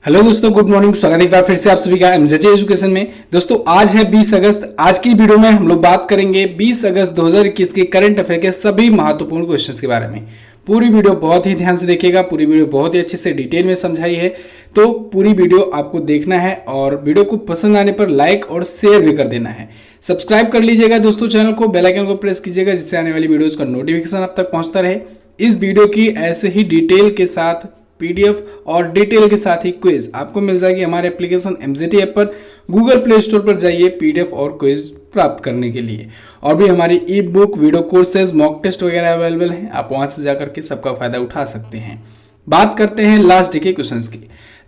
Hello दोस्तों, good morning. स्वागत है एक बार फिर से आप सभी का एमजेजे एजुकेशन में। दोस्तों आज है 20 अगस्त। आज की वीडियो में हम लोग बात करेंगे 20 अगस्त 2021 के करंट अफेयर के सभी महत्वपूर्ण क्वेश्चंस के बारे में। पूरी वीडियो बहुत ही ध्यान से देखिएगा। पूरी वीडियो बहुत ही अच्छे से डिटेल में समझाई है, तो पूरी वीडियो आपको देखना है और वीडियो को पसंद आने पर लाइक और शेयर भी कर देना है। सब्सक्राइब कर लीजिएगा दोस्तों चैनल को, बेल आइकन को प्रेस कीजिएगा जिससे आने वाली वीडियोज का नोटिफिकेशन आप तक पहुंचता रहे। इस वीडियो की ऐसे ही डिटेल के साथ पीडीएफ और डिटेल के साथ ही क्विज आपको मिल जाएगी हमारे एप्लीकेशन एमजेटी ऐप पर। गूगल प्ले स्टोर पर जाइए पीडीएफ और क्विज प्राप्त करने के लिए। और भी हमारी e book, video courses, mock test वगैरह अवेलेबल हैं, आप वहां से जाकर के सबका फायदा उठा सकते हैं। बात करते हैं लास्ट डे के क्वेश्चंस की।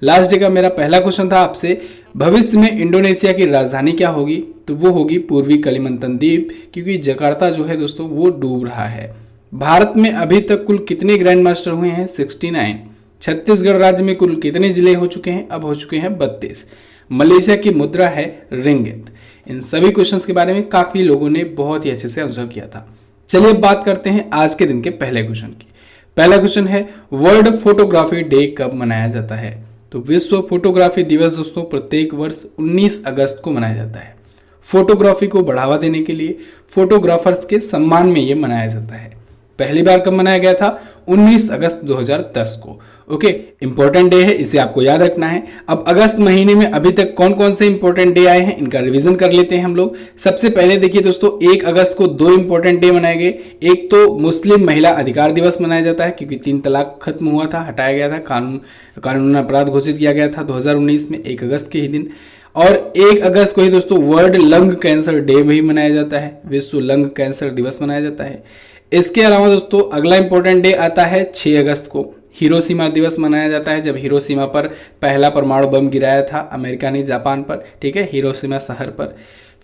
लास्ट डे का मेरा पहला क्वेश्चन था आपसे, भविष्य में इंडोनेशिया की राजधानी क्या होगी? तो वो होगी पूर्वी कलिमंतन द्वीप, क्योंकि जकार्ता जो है दोस्तों वो डूब रहा है। भारत में अभी तक कुल कितने ग्रैंड मास्टर हुए हैं? 69। छत्तीसगढ़ राज्य में कुल कितने जिले हो चुके हैं? अब हो चुके हैं 32। मलेशिया की मुद्रा है रिंगित। इन सभी क्वेश्चंस के बारे में काफी लोगों ने बहुत ही अच्छे से आंसर किया था। चलिए अब बात करते हैं आज के दिन के पहले क्वेश्चन की। पहला क्वेश्चन है, वर्ल्ड फोटोग्राफी डे कब मनाया जाता है? तो विश्व फोटोग्राफी दिवस दोस्तों प्रत्येक वर्ष 19 अगस्त को मनाया जाता है। फोटोग्राफी को बढ़ावा देने के लिए फोटोग्राफर्स के सम्मान में यह मनाया जाता है। पहली बार कब मनाया गया था? 19 अगस्त 2010 को। ओके, इंपॉर्टेंट डे है, इसे आपको याद रखना है। अब अगस्त महीने में अभी तक कौन कौन से इंपॉर्टेंट डे आए हैं इनका रिवीजन कर लेते हैं हम लोग। सबसे पहले देखिए दोस्तों, 1 अगस्त को 2 इंपॉर्टेंट डे मनाए गए। एक तो मुस्लिम महिला अधिकार दिवस मनाया जाता है, क्योंकि 3 तलाक खत्म हुआ था, हटाया गया था, कानून अपराध घोषित किया गया था 2019 में 1 अगस्त के ही दिन। और 1 अगस्त को ही दोस्तों वर्ल्ड लंग कैंसर डे भी मनाया जाता है, विश्व लंग कैंसर दिवस मनाया जाता है। इसके अलावा दोस्तों अगला इंपॉर्टेंट डे आता है 6 अगस्त को, हिरोशिमा दिवस मनाया जाता है, जब हिरोशिमा पर पहला परमाणु बम गिराया था अमेरिका ने जापान पर, ठीक है, हिरोशिमा शहर पर।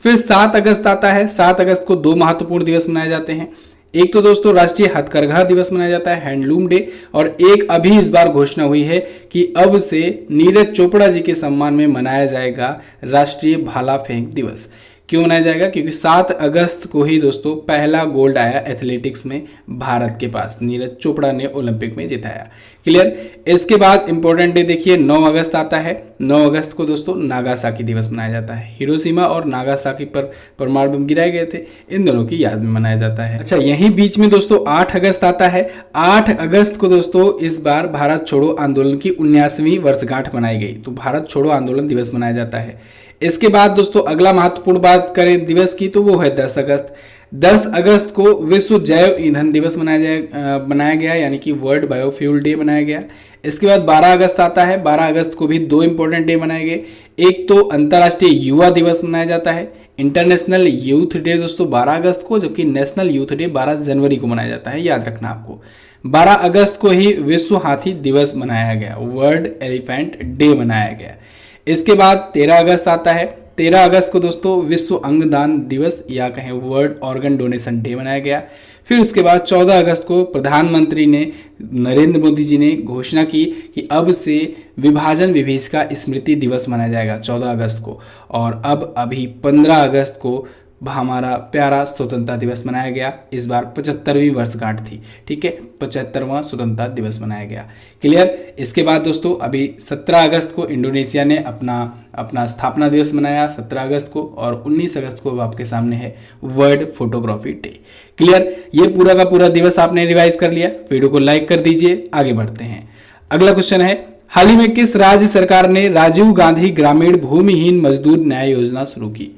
फिर 7 अगस्त आता है। 7 अगस्त को 2 महत्वपूर्ण दिवस मनाए जाते हैं। एक तो दोस्तों राष्ट्रीय हथकरघा दिवस मनाया जाता है, हैंडलूम डे, और एक अभी इस बार घोषणा हुई है कि अब से नीरज चोपड़ा जी के सम्मान में मनाया जाएगा राष्ट्रीय भाला फेंक दिवस। क्यों मनाया जाएगा? क्योंकि 7 अगस्त को ही दोस्तों पहला गोल्ड आया एथलेटिक्स में भारत के पास, नीरज चोपड़ा ने ओलंपिक में जिताया। क्लियर? इसके बाद इंपॉर्टेंट डे देखिए 9 अगस्त आता है। 9 अगस्त को दोस्तों नागासाकी दिवस मनाया जाता है। हिरोशिमा और नागासाकी पर परमाणु बम गिराए गए थे, इन दोनों की याद में मनाया जाता है। अच्छा, यहीं बीच में दोस्तों 8 अगस्त आता है। 8 अगस्त को दोस्तों इस बार भारत छोड़ो आंदोलन की 79वीं वर्षगांठ मनाई गई, तो भारत छोड़ो आंदोलन दिवस मनाया जाता है। इसके बाद दोस्तों अगला महत्वपूर्ण बात करें दिवस की, तो वो है 10 अगस्त। 10 अगस्त को विश्व जैव ईंधन दिवस मनाया गया, यानी कि वर्ल्ड बायोफ्यूल डे मनाया गया। इसके बाद 12 अगस्त आता है। 12 अगस्त को भी 2 इंपॉर्टेंट डे मनाए गए। एक तो अंतर्राष्ट्रीय युवा दिवस मनाया जाता है, इंटरनेशनल यूथ डे दोस्तों 12 अगस्त को, जबकि नेशनल यूथ डे 12 जनवरी को मनाया जाता है, याद रखना आपको। 12 अगस्त को ही विश्व हाथी दिवस मनाया गया, वर्ल्ड एलिफेंट डे मनाया गया। इसके बाद 13 अगस्त आता है। 13 अगस्त को दोस्तों विश्व अंगदान दिवस या कहें वर्ल्ड ऑर्गन डोनेशन डे मनाया गया। फिर उसके बाद 14 अगस्त को प्रधानमंत्री ने, नरेंद्र मोदी जी ने घोषणा की कि अब से विभाजन विभीषिका स्मृति दिवस मनाया जाएगा 14 अगस्त को। और अब अभी 15 अगस्त को हमारा प्यारा स्वतंत्रता दिवस मनाया गया। इस बार 75वीं वर्षगांठ थी, ठीक है, 75वां स्वतंत्रता दिवस मनाया गया। क्लियर? इसके बाद दोस्तों अभी 17 अगस्त को इंडोनेशिया ने अपना स्थापना दिवस मनाया 17 अगस्त को, और 19 अगस्त को आपके सामने है वर्ल्ड फोटोग्राफी डे। क्लियर? ये पूरा का पूरा दिवस आपने रिवाइज कर लिया। वीडियो को लाइक कर दीजिए, आगे बढ़ते हैं। अगला क्वेश्चन है, हाल ही में किस राज्य सरकार ने राजीव गांधी ग्रामीण भूमिहीन मजदूर न्याय योजना शुरू की?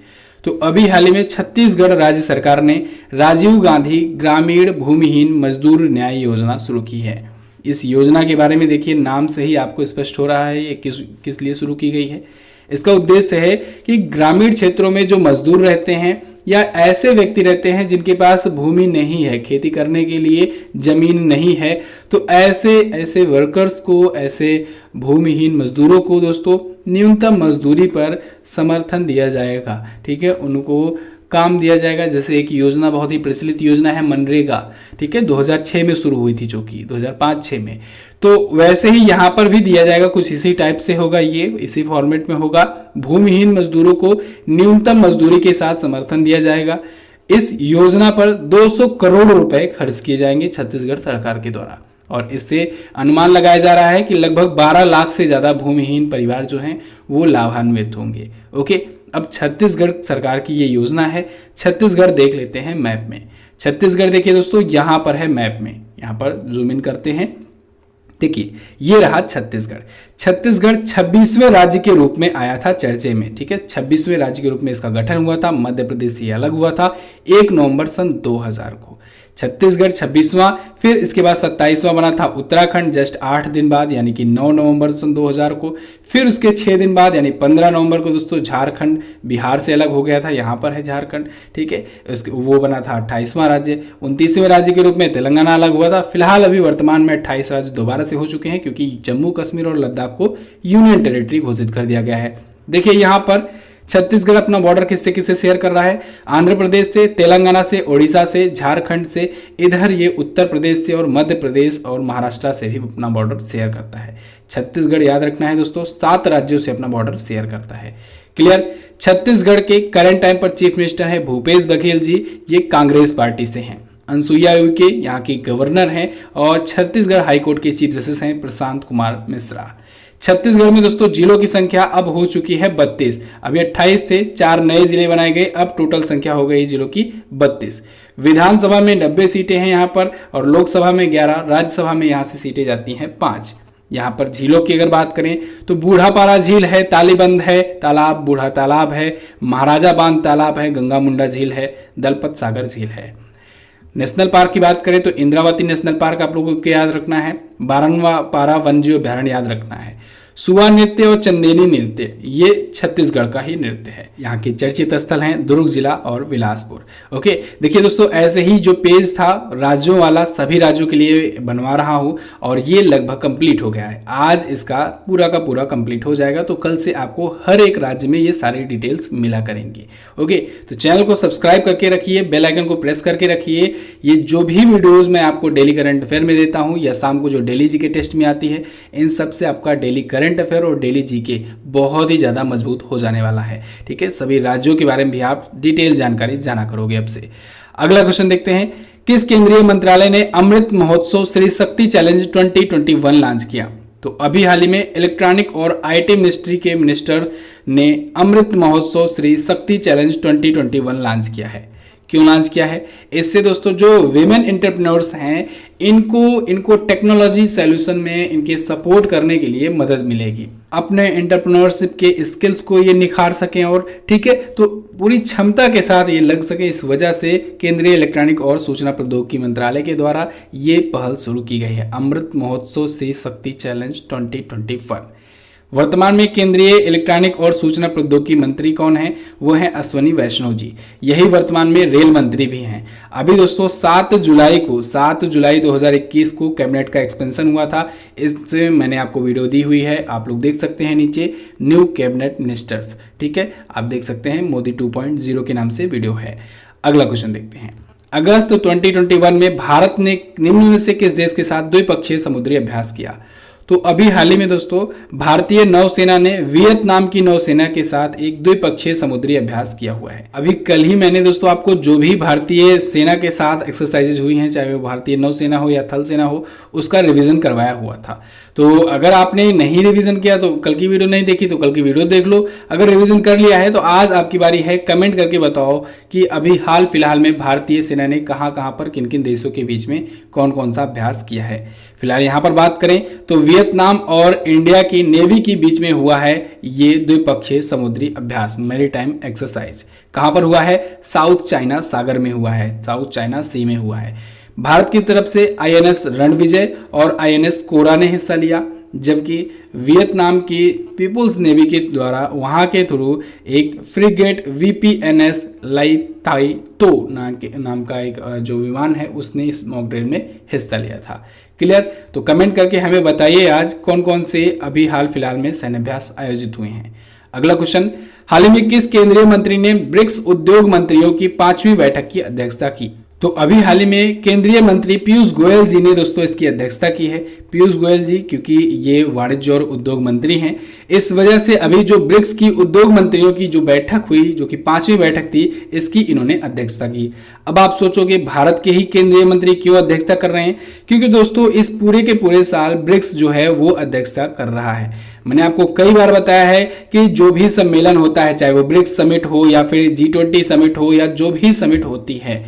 तो अभी हाल ही में छत्तीसगढ़ राज्य सरकार ने राजीव गांधी ग्रामीण भूमिहीन मजदूर न्याय योजना शुरू की है। इस योजना के बारे में देखिए, नाम से ही आपको स्पष्ट हो रहा है ये किस लिए शुरू की गई है। इसका उद्देश्य है कि ग्रामीण क्षेत्रों में जो मजदूर रहते हैं या ऐसे व्यक्ति रहते हैं जिनके पास भूमि नहीं है, खेती करने के लिए जमीन नहीं है, तो ऐसे वर्कर्स को, ऐसे भूमिहीन मजदूरों को दोस्तों न्यूनतम मजदूरी पर समर्थन दिया जाएगा, ठीक है, उनको काम दिया जाएगा। जैसे एक योजना, बहुत ही प्रचलित योजना है मनरेगा, ठीक है, 2006 में शुरू हुई थी, जो कि 2005-6 में, तो वैसे ही यहाँ पर भी दिया जाएगा, कुछ इसी टाइप से होगा, ये इसी फॉर्मेट में होगा। भूमिहीन मजदूरों को न्यूनतम मजदूरी के साथ समर्थन दिया जाएगा। इस योजना पर 200 करोड़ रुपए खर्च किए जाएंगे छत्तीसगढ़ सरकार के द्वारा। और इससे अनुमान लगाया जा रहा है कि लगभग 12 लाख से ज़्यादा भूमिहीन परिवार जो हैं वो लाभान्वित होंगे। ओके, अब छत्तीसगढ़ सरकार की ये योजना है। छत्तीसगढ़ देख लेते हैं मैप में। छत्तीसगढ़ देखिए दोस्तों, यहाँ पर है मैप में, यहाँ पर जूम इन करते हैं। देखिए ये रहा छत्तीसगढ़। छत्तीसगढ़ 26वें राज्य के रूप में आया था चर्चे में। ठीक है, 26वें राज्य के रूप में इसका गठन हुआ था। मध्य प्रदेश से अलग हुआ था 1 नवंबर सन 2000 को। छत्तीसगढ़ 26वां, फिर इसके बाद 27वां बना था उत्तराखंड जस्ट 8 दिन बाद यानी कि 9 नवंबर सन 2000 को। फिर उसके 6 दिन बाद यानी 15 नवंबर को दोस्तों झारखंड बिहार से अलग हो गया था, यहाँ पर है झारखंड। ठीक है, वो बना था 28वां राज्य। 29वें राज्य के रूप में तेलंगाना अलग हुआ था। फिलहाल अभी वर्तमान में 28 राज्य दोबारा से हो चुके हैं क्योंकि जम्मू कश्मीर और लद्दाख को यूनियन टेरिटरी घोषित कर दिया गया है। देखिए यहाँ पर छत्तीसगढ़ अपना बॉर्डर किससे किससे शेयर कर रहा है? आंध्र प्रदेश से, तेलंगाना से, ओडिशा से, झारखंड से, इधर ये उत्तर प्रदेश से और मध्य प्रदेश और महाराष्ट्र से भी अपना बॉर्डर शेयर करता है। छत्तीसगढ़ याद रखना है दोस्तों, 7 राज्यों से अपना बॉर्डर शेयर करता है। क्लियर? छत्तीसगढ़ के करंट टाइम पर चीफ मिनिस्टर है भूपेश बघेल जी, ये कांग्रेस पार्टी से हैं। अनसुईया उइके यहाँ की गवर्नर हैं और छत्तीसगढ़ हाईकोर्ट के चीफ जस्टिस हैं प्रशांत कुमार मिश्रा। छत्तीसगढ़ में दोस्तों जिलों की संख्या अब हो चुकी है 32। अभी 28 थे, 4 नए जिले बनाए गए, अब टोटल संख्या हो गई जिलों की 32। विधानसभा में 90 सीटें हैं यहाँ पर और लोकसभा में 11, राज्यसभा में यहाँ से सीटें जाती हैं 5। यहाँ पर झीलों की अगर बात करें तो बूढ़ापारा झील है, तालीबंद है तालाब, बूढ़ा तालाब है, महाराजा बांध तालाब है, गंगा मुंडा झील है, दलपत सागर झील है। नेशनल पार्क की बात करें तो इंद्रावती नेशनल पार्क आप लोगों को याद रखना है। 12वां पारा वन्यजीव अभ्यारण्य याद रखना है। सुआ नृत्य और चंदेनी नृत्य ये छत्तीसगढ़ का ही नृत्य है। यहाँ के चर्चित स्थल हैं दुर्ग जिला और बिलासपुर। ओके, देखिए दोस्तों ऐसे ही जो पेज था राज्यों वाला सभी राज्यों के लिए बनवा रहा हूँ और ये लगभग कंप्लीट हो गया है। आज इसका पूरा का पूरा कंप्लीट हो जाएगा तो कल से आपको हर एक राज्य में ये सारी डिटेल्स मिला करेंगे। ओके, तो चैनल को सब्सक्राइब करके रखिए, बेल आइकन को प्रेस करके रखिए। ये जो भी वीडियोज़ मैं आपको डेली करंट अफेयर में देता हूँ या शाम को जो डेली जीके टेस्ट में आती है, इन सब से आपका डेली करंट अफेयर और डेली जीके बहुत ही ज़्यादा मजबूत हो जाने वाला है। ठीक है, सभी राज्यों के बारे में भी आप डिटेल जानकारी जाना करोगे अब से। अगला क्वेश्चन देखते हैं, किस केंद्रीय मंत्रालय ने अमृत महोत्सव श्री शक्ति चैलेंज 2021 लॉन्च किया? तो अभी हाल ही में इलेक्ट्रॉनिक और आईटी मिनिस्ट्री के मिनिस्टर ने अमृत महोत्सव श्री शक्ति चैलेंज 2021 लॉन्च किया है। क्यों लॉन्च किया है? इससे दोस्तों जो विमेन एंटरप्रेन्योर्स हैं इनको टेक्नोलॉजी सॉल्यूशन में इनके सपोर्ट करने के लिए मदद मिलेगी। अपने एंटरप्रेन्योरशिप के स्किल्स को ये निखार सकें और ठीक है तो पूरी क्षमता के साथ ये लग सके, इस वजह से केंद्रीय इलेक्ट्रॉनिक और सूचना प्रौद्योगिकी मंत्रालय के द्वारा ये पहल शुरू की गई है, अमृत महोत्सव श्री शक्ति चैलेंज 2021। वर्तमान में केंद्रीय इलेक्ट्रॉनिक और सूचना प्रौद्योगिकी मंत्री कौन है? वो हैं अश्विनी वैष्णव जी। यही वर्तमान में रेल मंत्री भी हैं। अभी दोस्तों 7 जुलाई 2021 को कैबिनेट का एक्सपेंशन हुआ था। इससे मैंने आपको वीडियो दी हुई है, आप लोग देख सकते हैं नीचे, न्यू कैबिनेट मिनिस्टर्स। ठीक है, आप देख सकते हैं मोदी 2.0 के नाम से वीडियो है। अगला क्वेश्चन देखते हैं, अगस्त 2021 में भारत ने निम्न में से किस देश के साथ द्विपक्षीय समुद्री अभ्यास किया? तो अभी हाल ही में दोस्तों भारतीय नौसेना ने वियतनाम की नौसेना के साथ एक द्विपक्षीय समुद्री अभ्यास किया हुआ है। अभी कल ही मैंने दोस्तों आपको जो भी भारतीय सेना के साथ एक्सरसाइजेज हुई हैं, चाहे वो भारतीय नौसेना हो या थल सेना हो, उसका रिवीजन करवाया हुआ था। तो अगर आपने नहीं रिवीजन किया तो कल की वीडियो नहीं देखी तो कल की वीडियो देख लो। अगर रिवीजन कर लिया है तो आज आपकी बारी है, कमेंट करके बताओ कि अभी हाल फिलहाल में भारतीय सेना ने कहां पर किन किन देशों के बीच में कौन कौन सा अभ्यास किया है। फिलहाल यहाँ पर बात करें तो वियतनाम और इंडिया की नेवी के बीच में हुआ है ये द्विपक्षीय समुद्री अभ्यास, मैरीटाइम एक्सरसाइज। कहां पर हुआ है? साउथ चाइना सागर में हुआ है, साउथ चाइना सी में हुआ है। भारत की तरफ से आईएनएस रणविजय और आईएनएस कोरा ने हिस्सा लिया, जबकि वियतनाम की पीपुल्स नेवी के द्वारा वहां के थ्रू एक फ्रिगेट वीपीएनएस लाई थाई तो नाम का एक जो विमान है उसने इस मॉक ड्रिल में हिस्सा लिया था। क्लियर? तो कमेंट करके हमें बताइए आज कौन कौन से अभी हाल फिलहाल में सैन्य अभ्यास आयोजित हुए हैं। अगला क्वेश्चन, हाल ही में किस केंद्रीय मंत्री ने ब्रिक्स उद्योग मंत्रियों की 5वीं बैठक की अध्यक्षता की? तो अभी हाल ही में केंद्रीय मंत्री पीयूष गोयल जी ने दोस्तों इसकी अध्यक्षता की है। पीयूष गोयल जी, क्योंकि ये वाणिज्य और उद्योग मंत्री हैं, इस वजह से अभी जो ब्रिक्स की उद्योग मंत्रियों की जो बैठक हुई, जो कि 5वीं बैठक थी, इसकी इन्होंने अध्यक्षता की। अब आप सोचोगे भारत के ही केंद्रीय मंत्री क्यों अध्यक्षता कर रहे हैं? क्योंकि दोस्तों इस पूरे के पूरे साल ब्रिक्स जो है वो अध्यक्षता कर रहा है। मैंने आपको कई बार बताया है कि जो भी सम्मेलन होता है, चाहे वो ब्रिक्स समिट हो या फिर G20 समिट हो या जो भी समिट होती है,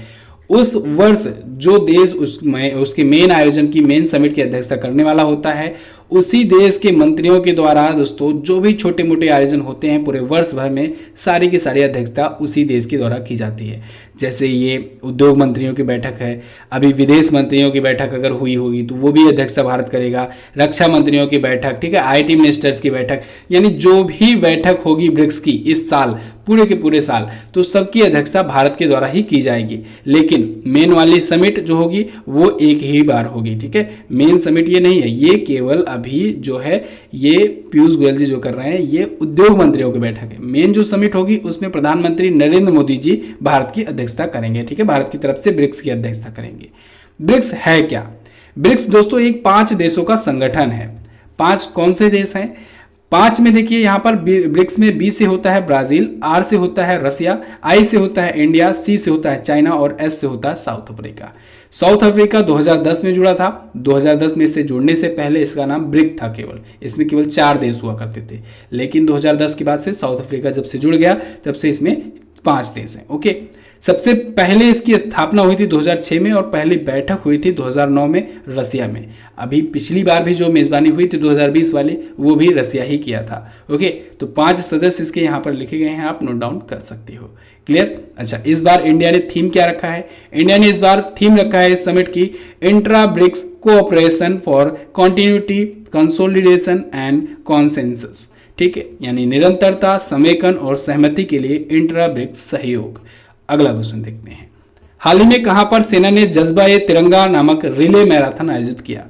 उस वर्ष जो देश उसके मेन आयोजन की मेन समिट की अध्यक्षता करने वाला होता है, उसी देश के मंत्रियों के द्वारा दोस्तों जो भी छोटे मोटे आयोजन होते हैं पूरे वर्ष भर में, सारी की सारी अध्यक्षता उसी देश के द्वारा की जाती है। जैसे ये उद्योग मंत्रियों की बैठक है, अभी विदेश मंत्रियों की बैठक अगर हुई होगी तो वो भी अध्यक्षता भारत करेगा, रक्षा मंत्रियों की बैठक, ठीक है, IT मिनिस्टर्स की बैठक, यानी जो भी बैठक होगी ब्रिक्स की इस साल पूरे के पूरे साल, तो सबकी अध्यक्षता भारत के द्वारा ही की जाएगी। लेकिन मेन वाली समिट जो होगी वो एक ही बार होगी, ठीक है। मेन समिट ये नहीं है, ये केवल अभी जो है ये पीयूष गोयल जी जो कर रहे हैं ये उद्योग मंत्रियों की बैठक है। मेन जो समिट होगी उसमें प्रधानमंत्री नरेंद्र मोदी जी भारत की अध्यक्षता करेंगे, ठीक है, भारत की तरफ से ब्रिक्स की अध्यक्षता करेंगे। ब्रिक्स है क्या? ब्रिक्स दोस्तों एक 5 देशों का संगठन है। 5 कौन से देश हैं? 5 में देखिए यहाँ पर ब्रिक्स में B से होता है ब्राजील, R से होता है रसिया, I से होता है इंडिया, C से होता है चाइना और S से होता है साउथ अफ्रीका। साउथ अफ्रीका 2010 में जुड़ा था। 2010 में इससे जुड़ने से पहले इसका नाम ब्रिक था केवल, इसमें केवल 4 देश हुआ करते थे। लेकिन 2010 के बाद से साउथ अफ्रीका जब से जुड़ गया तब से इसमें 5 देश हैं। ओके, सबसे पहले इसकी स्थापना हुई थी 2006 में और पहली बैठक हुई थी 2009 में रसिया में। अभी पिछली बार भी जो मेजबानी हुई थी 2020 वाली, वो भी रसिया ही किया था। ओके, तो 5 सदस्य इसके यहाँ पर लिखे गए हैं, आप नोट डाउन कर सकते हो। क्लियर? अच्छा, इस बार इंडिया ने थीम क्या रखा है? इंडिया ने इस बार थीम रखा है इस समिट की intra BRICS cooperation for continuity, consolidation and consensus, ठीक है, यानी निरंतरता, समेकन और सहमति के लिए इंट्रा ब्रिक्स सहयोग। अगला क्वेश्चन देखते हैं। हाल ही में कहां पर सेना ने जज्बा ए तिरंगा नामक रिले मैराथन आयोजित किया?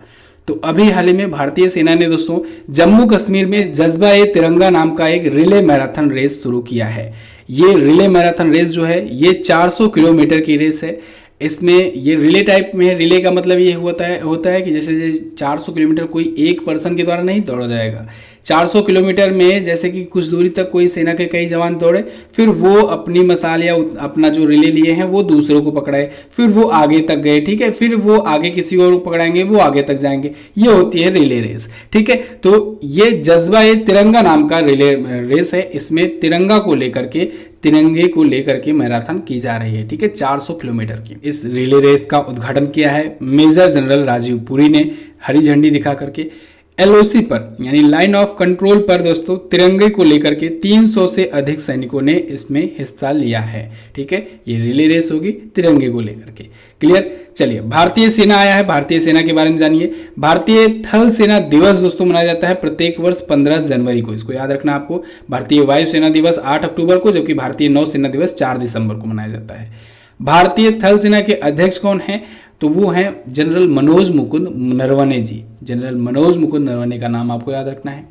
तो अभी हाल ही में भारतीय सेना ने दोस्तों जम्मू कश्मीर में जज्बा ए तिरंगा नाम का एक रिले मैराथन रेस शुरू किया है। ये रिले मैराथन रेस जो है ये 400 किलोमीटर की रेस है। इसमें ये रिले टाइप में है। रिले का मतलब ये होता है कि जैसे 400 किलोमीटर कोई एक पर्सन के द्वारा नहीं दौड़ा जाएगा। 400 किलोमीटर में जैसे कि कुछ दूरी तक कोई सेना के कई जवान दौड़े, फिर वो अपनी मसाल या अपना जो रिले लिए हैं वो दूसरों को पकड़ाए, फिर वो आगे तक गए, ठीक है, फिर वो आगे किसी और को पकड़ाएंगे, वो आगे तक जाएंगे। ये होती है रिले रेस, ठीक है। तो ये जज्बा ए तिरंगा नाम का रिले रेस है। इसमें तिरंगे को लेकर के मैराथन की जा रही है, ठीक है, 400 किलोमीटर की। इस रिले रेस का उद्घाटन किया है मेजर जनरल राजीव पुरी ने हरी झंडी दिखा करके। LOC पर यानी लाइन ऑफ कंट्रोल पर दोस्तों तिरंगे को लेकर के 300 से अधिक सैनिकों ने इसमें हिस्सा लिया है, ठीक है। ये रिले रेस होगी तिरंगे को लेकर के। क्लियर? चलिए, भारतीय सेना आया है। भारतीय सेना के बारे में जानिए। भारतीय थल सेना दिवस दोस्तों मनाया जाता है प्रत्येक वर्ष 15 जनवरी को। इसको याद रखना आपको। भारतीय वायुसेना दिवस 8 अक्टूबर को, जबकि भारतीय नौसेना दिवस 4 दिसंबर को मनाया जाता है। भारतीय थल सेना के अध्यक्ष कौन हैं? तो वो हैं जनरल मनोज मुकुंद नरवणे जी। जनरल मनोज मुकुंद नरवणे का नाम आपको याद रखना है।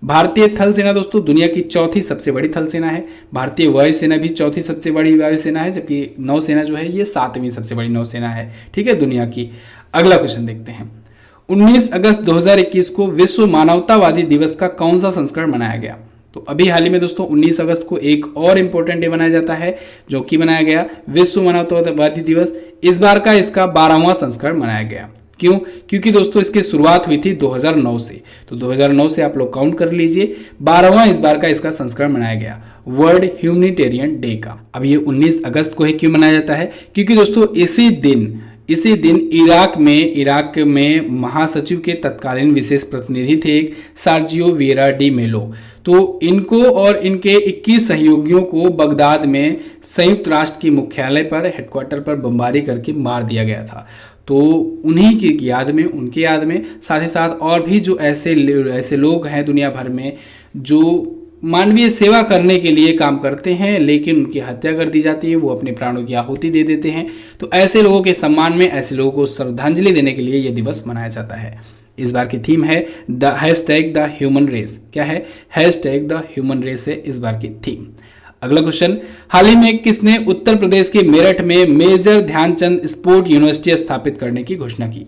भारतीय थल सेना दोस्तों दुनिया की 4थी सबसे बड़ी थल सेना है। भारतीय वायुसेना भी 4थी सबसे बड़ी वायुसेना है, जबकि नौसेना जो है ये 7वीं सबसे बड़ी नौसेना है, ठीक है, दुनिया की। अगला क्वेश्चन देखते हैं। 19 अगस्त 2021 को विश्व मानवतावादी दिवस का कौन सा संस्करण मनाया गया? तो अभी हाल ही में दोस्तों 19 अगस्त को एक और इंपॉर्टेंट डे मनाया जाता है, जो कि मनाया गया विश्व मानवतावादी दिवस। इस बार का इसका 12वां संस्करण मनाया गया। क्यों? क्योंकि दोस्तों इसकी शुरुआत हुई थी 2009 से, तो 2009 से आप लोग काउंट कर लीजिए। 12वां इस बार का इसका संस्करण मनाया गया वर्ल्ड ह्यूमैनिटेरियन डे का। अब ये 19 अगस्त को ही क्यों मनाया जाता है? क्योंकि दोस्तों इसी दिन इराक में महासचिव के तत्कालीन विशेष प्रतिनिधि थे एक सार्जियो विएरा डी मेलो। तो इनको और इनके 21 सहयोगियों को बगदाद में संयुक्त राष्ट्र की मुख्यालय पर, हेडक्वार्टर पर बमबारी करके मार दिया गया था। तो उन्हीं की याद में, उनके याद में साथ ही साथ और भी जो ऐसे लोग हैं दुनिया भर में जो मानवीय सेवा करने के लिए काम करते हैं, लेकिन उनकी हत्या कर दी जाती है, वो अपने प्राणों की आहुति दे देते हैं। तो ऐसे लोगों के सम्मान में, ऐसे लोगों को श्रद्धांजलि देने के लिए ये दिवस मनाया जाता है। इस बार की थीम है #द ह्यूमन रेस। क्या है? #द ह्यूमन रेस है इस बार की थीम। अगला क्वेश्चन, हाल ही में किसने उत्तर प्रदेश के मेरठ में मेजर ध्यानचंद स्पोर्ट यूनिवर्सिटी स्थापित करने की घोषणा की?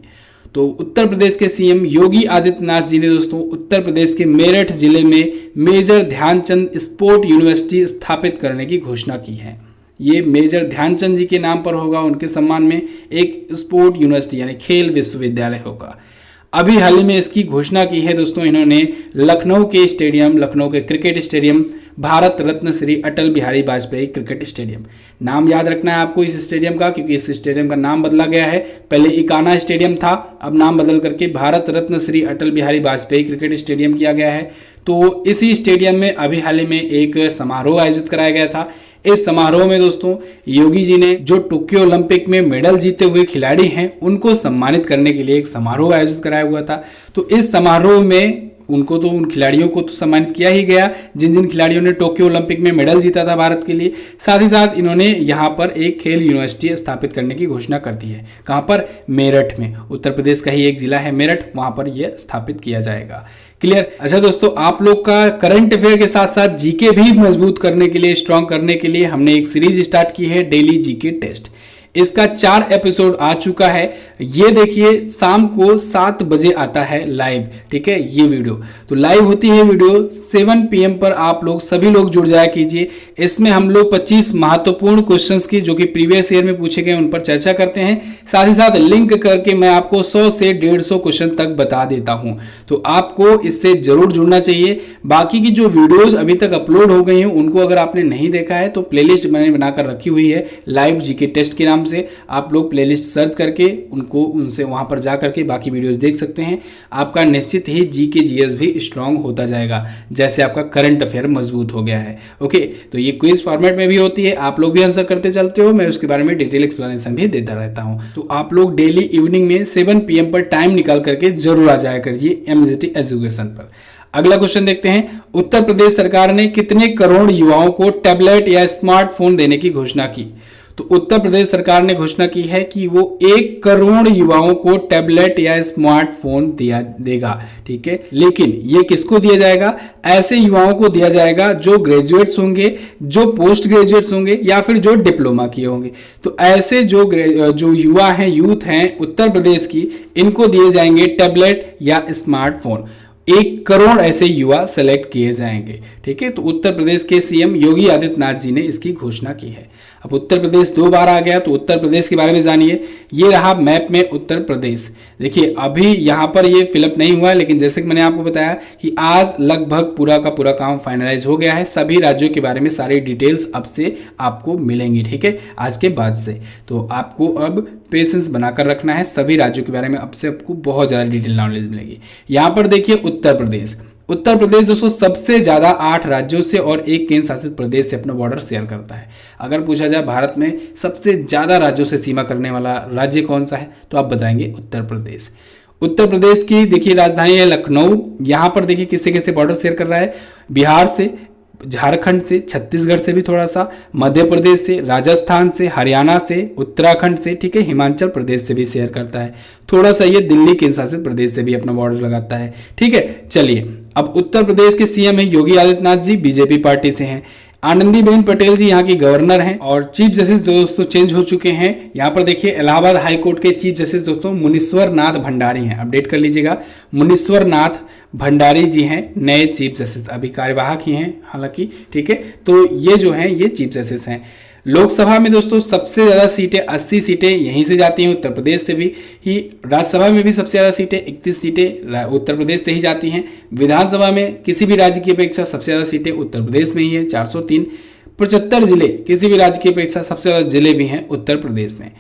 तो उत्तर प्रदेश के सीएम योगी आदित्यनाथ जी ने दोस्तों उत्तर प्रदेश के मेरठ जिले में मेजर ध्यानचंद स्पोर्ट यूनिवर्सिटी स्थापित करने की घोषणा की है। ये मेजर ध्यानचंद जी के नाम पर होगा, उनके सम्मान में एक स्पोर्ट यूनिवर्सिटी यानी खेल विश्वविद्यालय होगा। अभी हाल ही में इसकी घोषणा की है दोस्तों इन्होंने लखनऊ के cricket stadium Bharat Ratna Shri Atal Bihari Vajpayee cricket stadium. नाम याद रखना है आपको इस स्टेडियम का, क्योंकि इस स्टेडियम का नाम बदला गया है। पहले इकाना स्टेडियम था, अब नाम बदल करके भारत रत्न श्री अटल बिहारी वाजपेयी क्रिकेट स्टेडियम किया गया है। तो इसी स्टेडियम में अभी हाल ही में एक समारोह आयोजित कराया गया था। इस समारोह में दोस्तों योगी जी ने जो टोक्यो ओलंपिक में मेडल जीते हुए खिलाड़ी हैं उनको सम्मानित करने के लिए एक समारोह आयोजित कराया हुआ था। तो इस समारोह में उन खिलाड़ियों को तो सम्मानित किया ही गया जिन जिन खिलाड़ियों ने टोक्यो ओलंपिक में मेडल जीता था भारत के लिए। साथ ही साथ इन्होंने यहाँ पर एक खेल यूनिवर्सिटी स्थापित करने की घोषणा कर दी है। कहाँ पर? मेरठ में। उत्तर प्रदेश का ही एक जिला है मेरठ, वहां पर यह स्थापित किया जाएगा। क्लियर? अच्छा दोस्तों, आप लोग का करंट अफेयर के साथ साथ जीके भी मजबूत करने के लिए, स्ट्रॉन्ग करने के लिए हमने एक सीरीज स्टार्ट की है, डेली जीके टेस्ट। इसका 4 एपिसोड आ चुका है। ये देखिए शाम को 7 बजे आता है लाइव, ठीक है। ये वीडियो तो लाइव होती है वीडियो 7 PM पर। आप लोग सभी लोग जुड़ जाया कीजिए। इसमें हम लोग 25 महत्वपूर्ण क्वेश्चंस की जो कि प्रीवियस ईयर में पूछे गए उन पर चर्चा करते हैं। साथ ही साथ लिंक करके मैं आपको 100 से 150 क्वेश्चन तक बता देता हूं, तो आपको इससे जरूर जुड़ना चाहिए। बाकी की जो वीडियोज अभी तक अपलोड हो गई हैं उनको अगर आपने नहीं देखा है तो प्लेलिस्ट मैंने बनाकर रखी हुई है लाइव जीके टेस्ट के नाम से। आप लोग प्लेलिस्ट सर्च करके उनसे वहां पर जा करके बाकी वीडियोस देख सकते हैं। आपका निश्चित ही जीके जीएस भी स्ट्रांग होता जाएगा, जैसे आपका करंट अफेयर मजबूत हो गया है। ओके, तो ये क्विज फॉर्मेट में भी होती है, आप लोग भी आंसर करते चलते हो, मैं उसके बारे में डिटेल एक्सप्लेनेशन भी देता रहता हूं। तो आप लोग डेली इवनिंग में 7 PM पर टाइम निकाल करके जरूर आ जाया करिए एमजेटी एजुकेशन पर। अगला क्वेश्चन देखते हैं, उत्तर प्रदेश सरकार ने कितने करोड़ युवाओं को टैबलेट या स्मार्टफोन देने की घोषणा की? तो उत्तर प्रदेश सरकार ने घोषणा की है कि वो 1 करोड़ युवाओं को टैबलेट या स्मार्टफोन देगा, ठीक है। लेकिन ये किसको दिया जाएगा? ऐसे युवाओं को दिया जाएगा जो ग्रेजुएट्स होंगे, जो पोस्ट ग्रेजुएट्स होंगे या फिर जो डिप्लोमा किए होंगे। तो ऐसे जो युवा हैं, यूथ हैं उत्तर प्रदेश की, इनको दिए जाएंगे टैबलेट या स्मार्टफोन। 1 करोड़ ऐसे युवा सेलेक्ट किए जाएंगे, ठीक है। तो उत्तर प्रदेश के सीएम योगी आदित्यनाथ जी ने इसकी घोषणा की है। अब उत्तर प्रदेश 2 बार आ गया, तो उत्तर प्रदेश के बारे में जानिए। ये रहा मैप में उत्तर प्रदेश। देखिए अभी यहाँ पर ये फिलअप नहीं हुआ है, लेकिन जैसे कि मैंने आपको बताया कि आज लगभग पूरा का पूरा काम फाइनलाइज हो गया है। सभी राज्यों के बारे में सारी डिटेल्स अब से आपको मिलेंगी, ठीक है, आज के बाद से। तो आपको अब पेशेंस बनाकर रखना है, सभी राज्यों के बारे में अब से आपको बहुत ज़्यादा डिटेल नॉलेज मिलेगी। यहाँ पर देखिए उत्तर प्रदेश दोस्तों सबसे ज्यादा 8 राज्यों से और 1 केंद्र शासित प्रदेश से अपना बॉर्डर शेयर करता है। अगर पूछा जाए भारत में सबसे ज्यादा राज्यों से सीमा करने वाला राज्य कौन सा है, तो आप बताएंगे उत्तर प्रदेश। उत्तर प्रदेश की देखिए राजधानी है लखनऊ। यहाँ पर देखिए किससे किससे बॉर्डर शेयर कर रहा है? बिहार से, झारखंड से, छत्तीसगढ़ से भी थोड़ा सा, मध्य प्रदेश से, राजस्थान से, हरियाणा से, उत्तराखंड से, ठीक है, हिमाचल प्रदेश से भी शेयर करता है। थोड़ा सा ये दिल्ली केंद्र शासित प्रदेश से भी अपना बॉर्डर लगाता है, ठीक है। चलिए, अब उत्तर प्रदेश के सीएम है योगी आदित्यनाथ जी, बीजेपी पार्टी से हैं। आनंदीबेन पटेल जी यहाँ की गवर्नर हैं और चीफ जस्टिस दोस्तों चेंज हो चुके हैं। यहाँ पर देखिए इलाहाबाद हाई कोर्ट के चीफ जस्टिस दोस्तों मुनीश्वर नाथ भंडारी हैं, अपडेट कर लीजिएगा। मुनीश्वर नाथ भंडारी जी हैं नए चीफ जस्टिस, अभी कार्यवाहक ही हैं हालांकि, ठीक है। तो ये जो हैं ये चीफ जस्टिस हैं। लोकसभा में दोस्तों सबसे ज्यादा सीटें 80 सीटें यहीं से जाती हैं, उत्तर प्रदेश से भी ही। राज्यसभा में भी सबसे ज्यादा सीटें 31 सीटें उत्तर प्रदेश से ही जाती हैं। विधानसभा में किसी भी राज्य की अपेक्षा सबसे ज्यादा सीटें उत्तर प्रदेश में ही है, 403। 75 जिले किसी भी राज्य की अपेक्षा सबसे ज्यादा जिले भी हैं उत्तर प्रदेश में।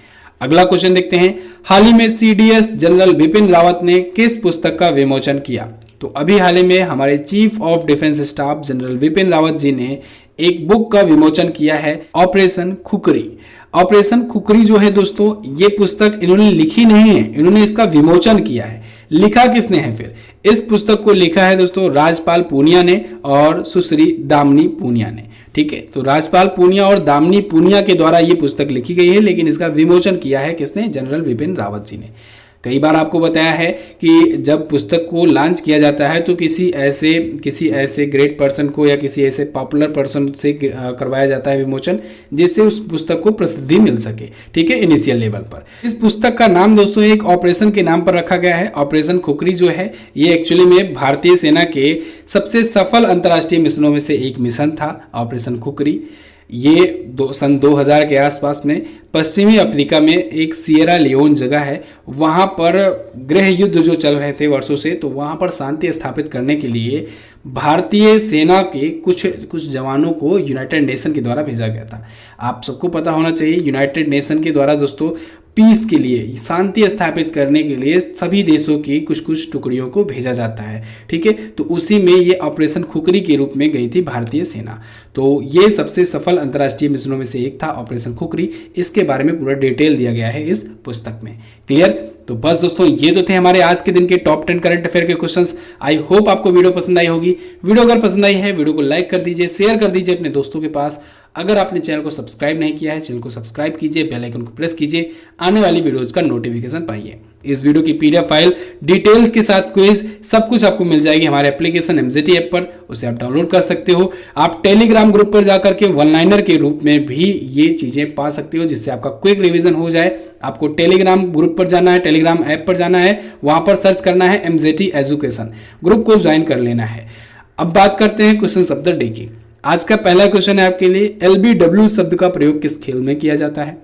अगला क्वेश्चन देखते हैं, हाल ही में सीडीएस जनरल बिपिन रावत ने किस पुस्तक का विमोचन किया? तो अभी हाल ही में हमारे chief of defence staff General Bipin Rawat ji ने एक बुक का विमोचन किया है, ऑपरेशन खुखरी। ऑपरेशन खुखरी जो है दोस्तों, ये पुस्तक इन्होंने लिखी नहीं है, इन्होंने इसका विमोचन किया है। लिखा किसने है फिर? इस पुस्तक को लिखा है दोस्तों राजपाल पूनिया ने और सुश्री दामिनी पूनिया ने, ठीक है। तो राजपाल पूनिया और दामिनी पूनिया के द्वारा ये पुस्तक लिखी गई है, लेकिन इसका विमोचन किया है किसने? जनरल बिपिन रावत जी ने। कई बार आपको बताया है कि जब पुस्तक को लॉन्च किया जाता है तो किसी ऐसे ग्रेट पर्सन को या किसी ऐसे पॉपुलर पर्सन से करवाया जाता है विमोचन, जिससे उस पुस्तक को प्रसिद्धि मिल सके, ठीक है, इनिशियल लेवल पर। इस पुस्तक का नाम दोस्तों एक ऑपरेशन के नाम पर रखा गया है। ऑपरेशन खुखरी जो है ये एक्चुअली में भारतीय सेना के सबसे सफल अंतर्राष्ट्रीय मिशनों में से एक मिशन था, ऑपरेशन खुखरी। ये सन 2000 के आसपास में पश्चिमी अफ्रीका में एक सिएरा लियोन जगह है, वहाँ पर गृह युद्ध जो चल रहे थे वर्षों से, तो वहाँ पर शांति स्थापित करने के लिए भारतीय सेना के कुछ जवानों को यूनाइटेड नेशन के द्वारा भेजा गया था। आप सबको पता होना चाहिए यूनाइटेड नेशन के द्वारा दोस्तों पीस के लिए, शांति स्थापित करने के लिए सभी देशों की कुछ टुकड़ियों को भेजा जाता है, ठीक है। तो उसी में ये ऑपरेशन खुखरी के रूप में गई थी भारतीय सेना। तो ये सबसे सफल अंतर्राष्ट्रीय मिशनों में से एक था ऑपरेशन खुखरी। इसके बारे में पूरा डिटेल दिया गया है इस पुस्तक में। क्लियर? तो बस दोस्तों ये तो थे हमारे आज के दिन के टॉप 10 करंट अफेयर के क्वेश्चंस। आई होप आपको वीडियो पसंद आई होगी। वीडियो अगर पसंद आई है वीडियो को लाइक कर दीजिए, शेयर कर दीजिए अपने दोस्तों के पास। अगर आपने चैनल को सब्सक्राइब नहीं किया है, चैनल को सब्सक्राइब कीजिए, बेल आइकन को प्रेस कीजिए, आने वाली वीडियोज का नोटिफिकेशन पाइए। इस वीडियो की पीडीएफ फाइल डिटेल्स के साथ क्विज सब कुछ आपको मिल जाएगी हमारे एप्लीकेशन एमजेटी ऐप पर, उसे आप डाउनलोड कर सकते हो। आप टेलीग्राम ग्रुप पर जाकर के वन लाइनर के रूप में भी ये चीजें पा सकते हो, जिससे आपका क्विक रिवीजन हो जाए। आपको टेलीग्राम ग्रुप पर जाना है, टेलीग्राम ऐप पर जाना है, वहां पर सर्च करना है एमजेटी एजुकेशन, ग्रुप को ज्वाइन कर लेना है। अब बात करते हैं क्वेश्चन ऑफ द डे की। आज का पहला क्वेश्चन है आपके लिए, LBW शब्द का प्रयोग किस खेल में किया जाता है?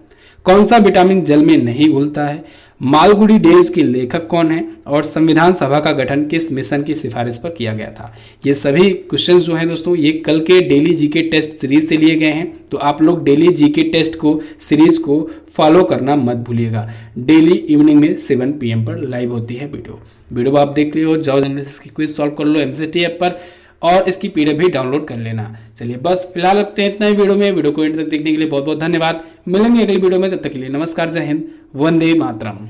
कौन सा विटामिन जल में नहीं घुलता है? मालगुडी डेज के लेखक कौन है? और संविधान सभा का गठन किस मिशन की सिफारिश पर किया गया था? ये सभी क्वेश्चंस जो हैं दोस्तों ये कल के डेली जीके टेस्ट सीरीज से लिए गए हैं, तो आप लोग डेली जीके टेस्ट को सीरीज को फॉलो करना मत भूलिएगा। डेली इवनिंग में 7 PM पर लाइव होती है वीडियो आप देख लियो, जाओ जल्दी से इसकी क्विज सॉल्व कर लो एमसीटी ऐप पर और इसकी पीडीएफ भी डाउनलोड कर लेना। चलिए बस फिलहाल रखते हैं इतना ही वीडियो को एंड तक देखने के लिए बहुत बहुत धन्यवाद। मिलेंगे अगली वीडियो में, तब तक के लिए नमस्कार, जय हिंद, वंदे मातरम।